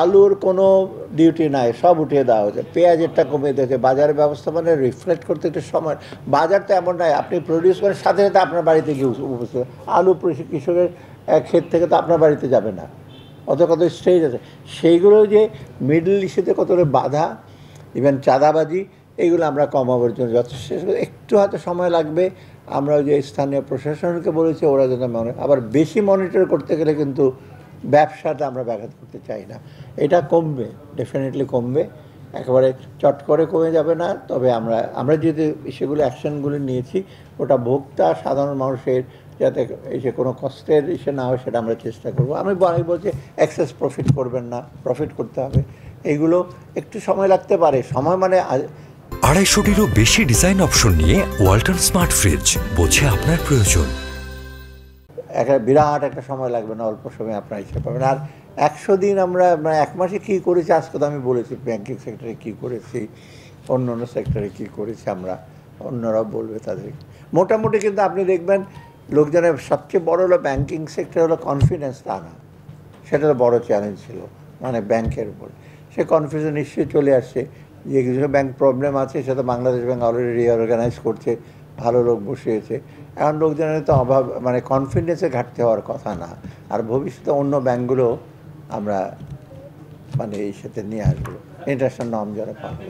আলুর কোনো ডিউটি নাই, সব উঠিয়ে দেওয়া হয়েছে, পেঁয়াজেরটা কমিয়ে দিয়েছে। বাজারের ব্যবস্থাপনা রিফ্লেক্ট করতে একটু সময়, বাজার তো এমন নয় আপনি প্রডিউস করেন সাথে সাথে আপনার বাড়িতে গিয়ে উপস্থিত। আলু কৃষকের ক্ষেত থেকে তো আপনার বাড়িতে যাবে না, কত স্টেজ আছে। সেইগুলো যে মিডল ইস্টে কতটা বাধা, ইভেন চাঁদাবাজি, এইগুলো আমরা কমাবার জন্য যথেষ্ট, একটু হয়তো সময় লাগবে। আমরা ওই যে স্থানীয় প্রশাসনকে বলেছি, ওরা যেন আবার বেশি মনিটর করতে গেলে কিন্তু ব্যবসাটা আমরা ব্যাঘাত করতে চাই না। এটা কমবে, ডেফিনেটলি কমবে, একেবারে চট করে কমে যাবে না। তবে আমরা যেহেতু সেগুলো অ্যাকশনগুলো নিয়েছি, ওটা ভোক্তা সাধারণ মানুষের যাতে এসে কোনো কষ্টের না হয় সেটা আমরা চেষ্টা করবো। আমি বলছি এক্সেস প্রফিট করবেন না, প্রফিট করতে হবে। এইগুলো একটু সময় লাগতে পারে, সময় মানে 250-টিরও বেশি ডিজাইন অপশন নিয়ে ওয়ালটন স্মার্ট ফ্রিজ, বোঝে আপনার প্রয়োজন। একটা বিরাট একটা সময় লাগবে না, অল্প সময় আপনারা হিসেবে পাবেন। আর 100 দিন আমরা 1 মাসে কী করেছি আজকে তো আমি বলেছি, ব্যাংকিং সেক্টরে কী করেছি, অন্য অন্য সেক্টরে কী করেছি আমরা, অন্যরাও বলবে তাদের। মোটামুটি কিন্তু আপনি দেখবেন লোকজনের সবচেয়ে বড় হলো ব্যাংকিং সেক্টর হলো কনফিডেন্স, তা না, সেটা তো বড়ো চ্যালেঞ্জ ছিল, মানে ব্যাংকের উপর। সে কনফিডেন্স নিশ্চয়ই চলে আসছে, যে কিছু ব্যাংক প্রবলেম আছে সেটা বাংলাদেশ ব্যাংক অলরেডি রিঅর্গানাইজ করছে, ভালো লোক বসিয়েছে। এখন লোকজনের তো অভাব, মানে কনফিডেন্সে ঘাটতি হওয়ার কথা না। আর ভবিষ্যতে অন্য ব্যাংকগুলো আমরা মানে এই সাথে নিয়ে আসবো, ইন্টারন্যাশনাল নর্ম যারা পাবে।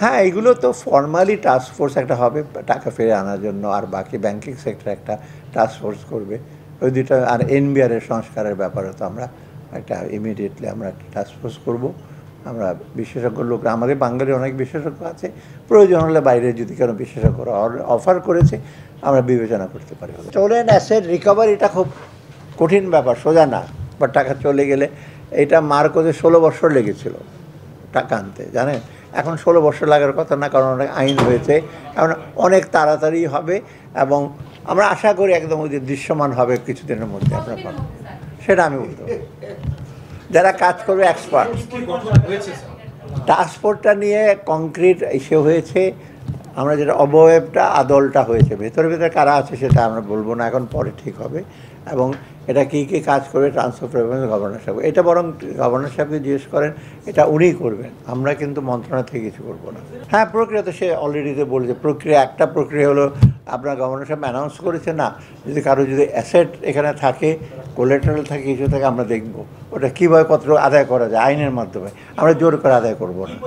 হ্যাঁ, এগুলো তো ফর্মালি টাস্ক ফোর্স একটা হবে টাকা ফিরে আনার জন্য, আর বাকি ব্যাংকিং সেক্টর একটা টাস্ক ফোর্স করবে ওই দুটো। আর এনবিআরের সংস্কারের ব্যাপারে তো আমরা একটা ইমিডিয়েটলি আমরা একটা টাস্ক ফোর্স করবো। আমরা বিশেষজ্ঞ লোক, আমাদের বাঙালি অনেক বিশেষজ্ঞ আছে, প্রয়োজন হলে বাইরে যদি কোনো বিশেষজ্ঞরা অফার করেছে আমরা বিবেচনা করতে পারি। চলেন অ্যাসেট রিকভারিটা খুব কঠিন ব্যাপার, সোজা না। বা টাকা চলে গেলে, এটা মার্কোতে 16 বছর লেগেছিল টাকা আনতে, জানেন। এখন 16 বছর লাগার কথা না, কারণ অনেক আইন হয়েছে, এখন অনেক তাড়াতাড়ি হবে। এবং আমরা আশা করি একদম ওই যে দৃশ্যমান হবে কিছুদিনের মধ্যে আপনার পাবেন, সেটা আমি বলতে পারি। যারা কাজ করবে এক্সপার্ট। ট্রান্সপোর্টটা নিয়ে কংক্রিট এসে হয়েছে, আমরা যেটা অবয়বটা আদলটা হয়েছে, ভেতরে কারা আছে সেটা আমরা বলবো না, এখন পরে ঠিক হবে। এবং এটা কী কী কাজ করবে ট্রান্সপোর্ট গভর্নর সাহেব, এটা বরং গভর্নর সাহেবকে জিজ্ঞেস করেন, এটা উনিই করবেন, আমরা কিন্তু মন্ত্রণালয় থেকে কিছু করবো না। হ্যাঁ, প্রক্রিয়া তো সে অলরেডিতে বলেছে। প্রক্রিয়া একটা প্রক্রিয়া হলো আপনার গভর্নর সাহেব অ্যানাউন্স করেছে না, যদি কারো যদি অ্যাসেট এখানে থাকে, কোলেটারাল থাকে, কিছু থাকে, আমরা দেখব ওটা কীভাবে পত্র আদায় করা যায় আইনের মাধ্যমে, আমরা জোর করে আদায় করবো না।